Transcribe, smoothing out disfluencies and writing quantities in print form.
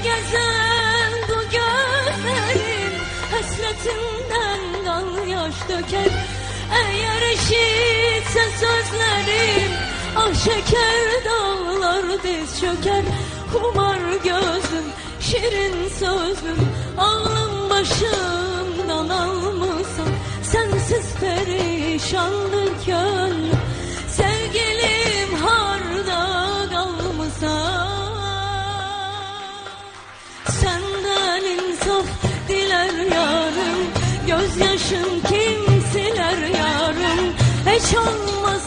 gezen bu gözlerim hasretinden kan yaş döker. Eğer eşitse sözlerim ah şeker dağlar diz çöker. Kumar gözlüm, şirin sözlüm, aklım başımdan almışsın. Sensiz perişandır gönlüm, sevgilim harda kalmışsan. Senden insaf diler yarım, gözyaşın kim siler yarım. Hiç olmaz